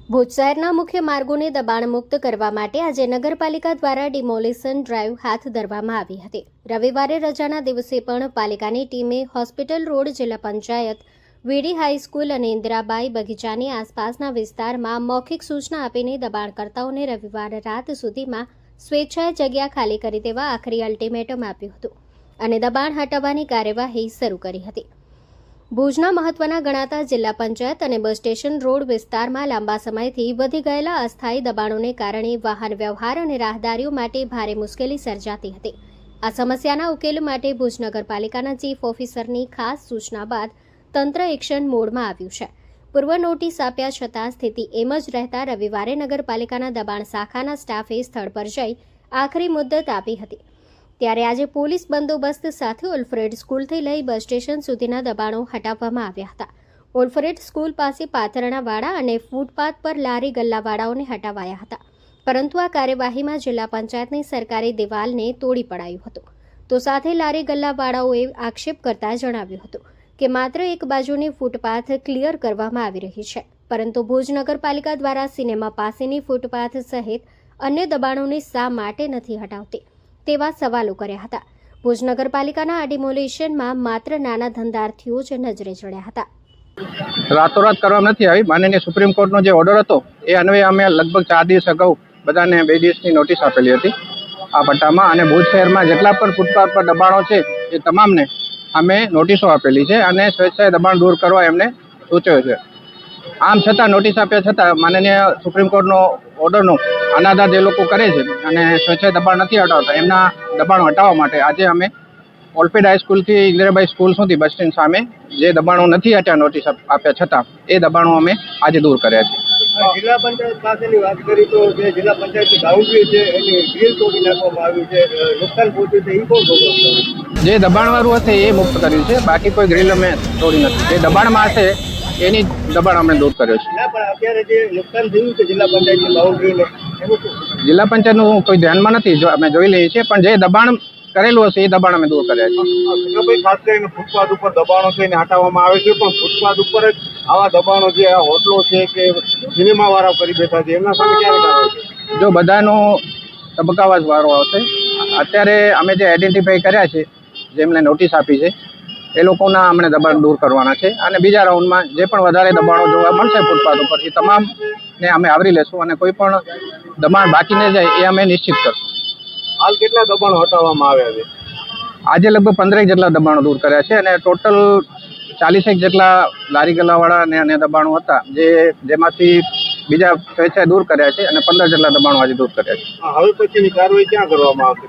ભુજ શહેરના મુખ્ય માર્ગોને દબાણમુક્ત કરવા માટે આજે નગરપાલિકા દ્વારા ડિમોલિશન ડ્રાઈવ હાથ ધરવામાં આવી હતી। રવિવારે રજાના દિવસે પણ પાલિકાની ટીમે હોસ્પિટલ રોડ, જિલ્લા પંચાયત, વીડી હાઈસ્કૂલ અને ઇન્દિરાબાઈ બગીચાની આસપાસના વિસ્તારમાં મૌખિક સૂચના આપીને દબાણકર્તાઓને રવિવાર રાત સુધીમાં સ્વેચ્છાએ જગ્યા ખાલી કરી દેવા આખરી અલ્ટિમેટમ આપ્યું હતું અને દબાણ હટાવવાની કાર્યવાહી શરૂ કરી હતી। ભુજના મહત્વના ગણાતા જિલ્લા પંચાયત અને બસ સ્ટેશન રોડ વિસ્તારમાં લાંબા સમયથી વધી ગયેલા અસ્થાયી દબાણોને કારણે વાહન વ્યવહાર અને રાહદારીઓ માટે ભારે મુશ્કેલી સર્જાતી હતી। આ સમસ્યાના ઉકેલ માટે ભુજ નગરપાલિકાના ચીફ ઓફિસરની ખાસ સૂચના બાદ તંત્ર એક્શન મોડમાં આવ્યું છે। પૂર્વ નોટિસ આપ્યા છતાં સ્થિતિ એમ જ રહેતા રવિવારે નગરપાલિકાના દબાણ શાખાના સ્ટાફે સ્થળ પર જઈ આખરી મુદ્દત આપી હતી। ત્યારે આજે પોલીસ બંદોબસ્ત સાથે ઓલ્ફ્રેડ સ્કૂલથી લઈ બસ સ્ટેશન સુધીના દબાણો હટાવવામાં આવ્યા હતા। ઓલ્ફ્રેડ સ્કૂલ પાસે પાથરણાવાળા અને ફૂટપાથ પર લારી ગલ્લાવાળાઓને હટાવાયા હતા, પરંતુ આ કાર્યવાહીમાં જિલ્લા પંચાયતની સરકારી દિવાલને તોડી પડાયું હતું। તો સાથે લારી ગલ્લાવાળાઓએ આક્ષેપ કરતા જણાવ્યું હતું કે માત્ર એક બાજુની ફૂટપાથ ક્લિયર કરવામાં આવી રહી છે, પરંતુ ભુજ નગરપાલિકા દ્વારા સિનેમા પાસેની ફૂટપાથ સહિત અન્ય દબાણોને શા માટે નથી હટાવતી તેવા સવાલો કર્યા હતા। ભુજ નગરપાલિકાના આ ડિમોલિશનમાં માત્ર નાના ધંધાર્થીઓ જ નજરે ચડ્યા હતા। રાતોરાત કરવામાં નથી આવી। માનનીય સુપ્રીમ કોર્ટનો જે ઓર્ડર હતો એ અન્વયે અમે લગભગ 4 દિવસ અગાઉ બધાને 2 દિવસની નોટિસ આપેલી હતી આ પટ્ટામાં, અને ભુજ શહેરમાં જેટલા પણ ફૂટપાથ પર દબાણો છે એ તમામને અમે નોટિસો આપેલી છે અને સ્વેચ્છાએ દબાણ દૂર કરવા એમને સૂચવ્યો છે। આમ છતાં નોટિસ આપ્યા છતાં માનનીય સુપ્રીમ કોર્ટનો ઓર્ડરનો અનાદર જે લોકો કરે છે અને સ્વેચ્છાએ દબાણ નથી હટાવતા, એમના દબાણો હટાવવા માટે આજે અમે ઓલ્ફ્રેડ હાઈસ્કૂલથી ઇન્દિરાબાઈ સ્કૂલ સુધી બસ સ્ટેન્ડ સામે જે દબાણો નથી હટ્યા નોટિસ આપ્યા છતાં એ દબાણો અમે આજે દૂર કર્યા છે। જિલ્લા પંચાયત પાસેની વાત કરી તો જે જિલ્લા પંચાયતની બાઉન્ડ્રી છે એની ગ્રીલ તોડી નાખવામાં આવ્યું છે, નુકસાન પહોંચ્યું છે, એ કોણ ભોગવશે? જે દબાણવાળું હશે એ મુક્ત કર્યું છે, બાકી કોઈ ગ્રીલ અમે તોડી નથી। જે દબાણમાં હશે એની દબાણ અમે દૂર કર્યો છે। ના, પણ અત્યારે જે નુકસાન થયું છે જિલ્લા પંચાયતની બાઉન્ડ્રીને એનું શું? જિલ્લા પંચાયતનું કોઈ ધ્યાનમાં નથી, જો અમે જોઈ લઈએ છીએ, પણ જે દબાણ કરેલું હશે એ દબાણ અમે દૂર કર્યા છે। ભાઈ, ખાસ કરીને ફૂટપાથ ઉપર દબાણો છે એને હટાવવામાં આવે છે, પણ ફૂટપાથ ઉપર જ આવા દબાણો જે આ હોટલો છે કે સિનેમાવાળા કરી બેઠા છે એમના સામે ક્યારે કાર્યવાહી છે? જો બધાનો તબક્કાવાર વારો આવશે। અત્યારે અમે જે આઈડેન્ટિફાઈ કર્યા છે, જેમને નોટિસ આપી છે, એ લોકોના અમને દબાણ દૂર કરવાના છે અને બીજા રાઉન્ડમાં જે પણ વધારે દબાણો જોવા મળશે ફૂટપાથ ઉપર એ તમામને અમે આવરી લેશું અને કોઈ પણ દબાણ બાકી ન જાય એ અમે નિશ્ચિત કરશું। હાલ કેટલા દબાણો હટાવવામાં આવ્યા છે? આજે લગભગ 15 જેટલા દબાણો દૂર કર્યા છે અને ટોટલ 40 જેટલા લારી ગલ્લાવાળા અને અન્ય દબાણો હતા જેમાંથી બીજા સ્વેચ્છાએ દૂર કર્યા છે અને 15 જેટલા દબાણો આજે દૂર કર્યા છે। હવે પછીની કાર્યવાહી ક્યાં કરવામાં આવશે?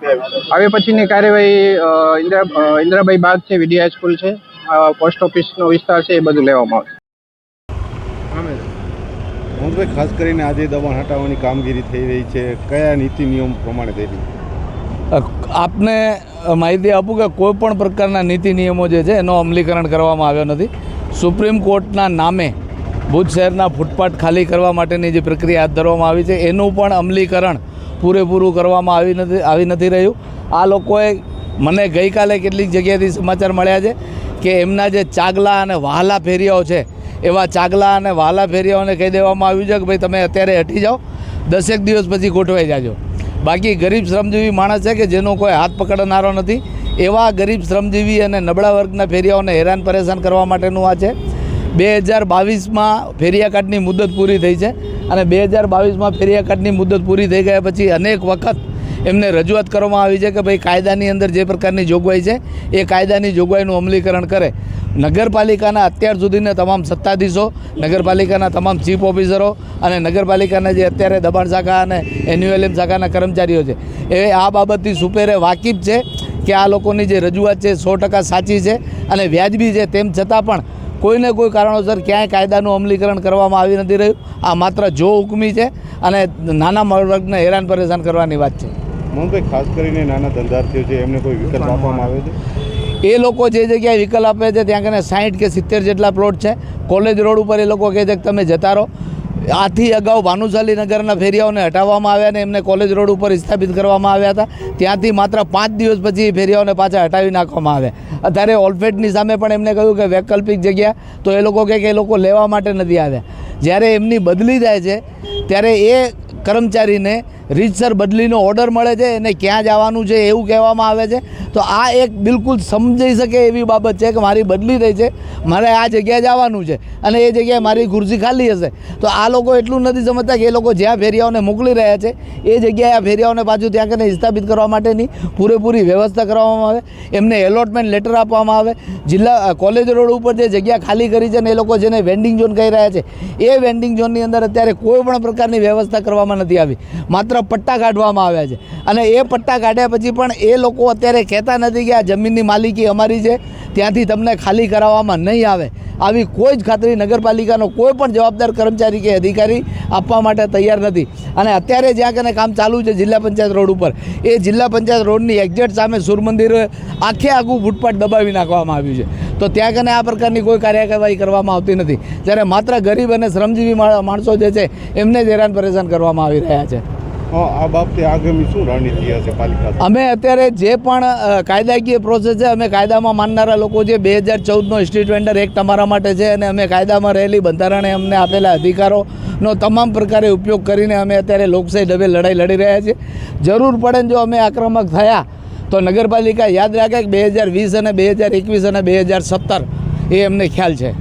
હવે પછીની કાર્યવાહી ઇન્દિરાબાઈ બાગ છે, વીડી હાઈસ્કૂલ છે, પોસ્ટ ઓફિસનો વિસ્તાર છે, એ બધું લેવામાં આવશે। મોહનભાઈ, ખાસ કરીને આજે દબાણ હટાવવાની કામગીરી થઈ રહી છે, કયા નીતિ નિયમ પ્રમાણે થઈ રહી છે? આપને માહિતી આપું કે કોઈ પણ પ્રકારના નીતિ નિયમો જે છે એનો અમલીકરણ કરવામાં આવ્યો નથી। સુપ્રીમ કોર્ટના નામે ભુજ શહેરના ફૂટપાથ ખાલી કરવા માટેની જે પ્રક્રિયા હાથ ધરવામાં આવી છે એનું પણ અમલીકરણ પૂરેપૂરું કરવામાં આવી નથી રહ્યું। આ લોકોએ મને ગઈકાલે કેટલીક જગ્યાએથી સમાચાર મળ્યા છે કે એમના જે ચાગલા અને વહાલા ફેરિયાઓ છે એવા ચાગલા અને વહાલા ફેરિયાઓને કહી દેવામાં આવ્યું છે કે ભાઈ તમે અત્યારે હટી જાઓ, 10 દિવસ પછી ગોઠવાઈ જાજો। બાકી ગરીબ શ્રમજીવી માણસ છે કે જેનો કોઈ હાથ પકડનારો નથી, એવા ગરીબ શ્રમજીવી અને નબળા વર્ગના ફેરિયાઓને હેરાન પરેશાન કરવા માટેનું આ છે। 2022માં ફેરિયા કાર્ડની મુદત પૂરી થઈ છે અને 2022માં ફેરિયા કાર્ડની મુદત પૂરી થઈ ગયા પછી અનેક વખત એમને રજૂઆત કરવામાં આવી છે કે ભાઈ કાયદાની અંદર જે પ્રકારની જોગવાઈ છે એ કાયદાની જોગવાઈનું અમલીકરણ કરે। નગરપાલિકાના અત્યાર સુધીના તમામ સત્તાધીશો, નગરપાલિકાના તમામ ચીફ ઓફિસરો અને નગરપાલિકાના જે અત્યારે દબાણ શાખા અને એન્યુએલએમ શાખાના કર્મચારીઓ છે એ આ બાબતથી સુપેરે વાકેફ છે કે આ લોકોની જે રજૂઆત છે 100% સાચી છે અને વ્યાજબી છે। તેમ છતાં પણ કોઈને કોઈ કારણોસર ક્યાંય કાયદાનું અમલીકરણ કરવામાં આવી નથી રહ્યું। આ માત્ર જો હુકમી છે અને નાના વર્ગને હેરાન પરેશાન કરવાની વાત છે। મોહનભાઈ, ખાસ કરીને નાના ધંધાર્થીઓ છે એમને કોઈ વિકલ્પ આપવામાં આવે છે? એ લોકો જે જગ્યાએ વિકલ્પ આપે છે ત્યાં કને 60 કે 70 જેટલા પ્લોટ છે। કોલેજ રોડ ઉપર એ લોકો કહે છે કે તમે જતા રહો। આથી અગાઉ ભાનુશાલી નગરના ફેરિયાઓને હટાવવામાં આવ્યા અને એમને કોલેજ રોડ ઉપર સ્થાપિત કરવામાં આવ્યા હતા। ત્યાંથી માત્ર 5 દિવસ પછી ફેરિયાઓને પાછા હટાવી નાખવામાં આવ્યા। અત્યારે ઓલ્ફ્રેડની સામે પણ એમને કહ્યું કે વૈકલ્પિક જગ્યા, તો એ લોકો કહે કે એ લોકો લેવા માટે નથી આવ્યા। જ્યારે એમની બદલી થાય છે ત્યારે એ કર્મચારીને રીતસર બદલીનો ઓર્ડર મળે છે એને ક્યાં જવાનું છે એવું કહેવામાં આવે છે. તો આ એક બિલકુલ સમજી શકે એવી બાબત છે કે મારી બદલી થઈ છે, મારે આ જગ્યાએ જવાનું છે અને એ જગ્યાએ મારી ખુરશી ખાલી હશે. તો આ લોકો એટલું નથી સમજતા કે એ લોકો જ્યાં ફેરિયાઓને મોકલી રહ્યા છે એ જગ્યાએ આ ફેરિયાઓને પાછું ત્યાં કરીને સ્થાપિત કરવા માટેની પૂરેપૂરી વ્યવસ્થા કરવામાં આવે, એમને એલોટમેન્ટ લેટર આપવામાં આવે. જિલ્લા કોલેજ રોડ ઉપર જે જગ્યા ખાલી કરી છે ને એ લોકો જેને વેન્ડિંગ ઝોન કહી રહ્યા છે એ વેન્ડિંગ ઝોનની અંદર અત્યારે કોઈ પણ પ્રકારની વ્યવસ્થા કરવામાં નથી આવી, માત્ર પટ્ટા કાઢવામાં આવ્યા છે. અને એ પટ્ટા કાઢ્યા પછી પણ એ લોકો અત્યારે કહેતા નથી કે આ જમીનની માલિકી અમારી છે, ત્યાંથી તમને ખાલી કરાવવામાં નહીં આવે. આવી કોઈ જ ખાતરી નગરપાલિકાનો કોઈ પણ જવાબદાર કર્મચારી કે અધિકારી આપવા માટે તૈયાર નથી. અને અત્યારે જ્યાં કને કામ ચાલુ છે જિલ્લા પંચાયત રોડ ઉપર, એ જિલ્લા પંચાયત રોડની એક્ઝેક્ટ સામે સૂર્યમંદિર આખું ફૂટપાથ દબાવી નાખવામાં આવ્યું છે. તો ત્યાં કને આ પ્રકારની કોઈ કાર્યવાહી કરવામાં આવતી નથી, જ્યારે માત્ર ગરીબ અને શ્રમજીવી માણસો જે છે એમને જ હેરાન પરેશાન કરવામાં આવી રહ્યા છે. આ બાબતે આગામી શું રણનીતિ હશે પાલિકા? અમે અત્યારે જે પણ કાયદાકીય પ્રોસેસ છે, અમે કાયદામાં માનનારા લોકો છે. 2014નો સ્ટ્રીટ વેન્ડર એક્ટ અમારા માટે છે અને અમે કાયદામાં રહેલી બંધારણે અમને આપેલા અધિકારોનો તમામ પ્રકારે ઉપયોગ કરીને અમે અત્યારે લોકશાહી ઢબે લડાઈ લડી રહ્યા છીએ. જરૂર પડે ને જો અમે આક્રમક થયા તો નગરપાલિકા યાદ રાખે કે 2020 અને 2021 અને 2017 એ અમને ખ્યાલ છે.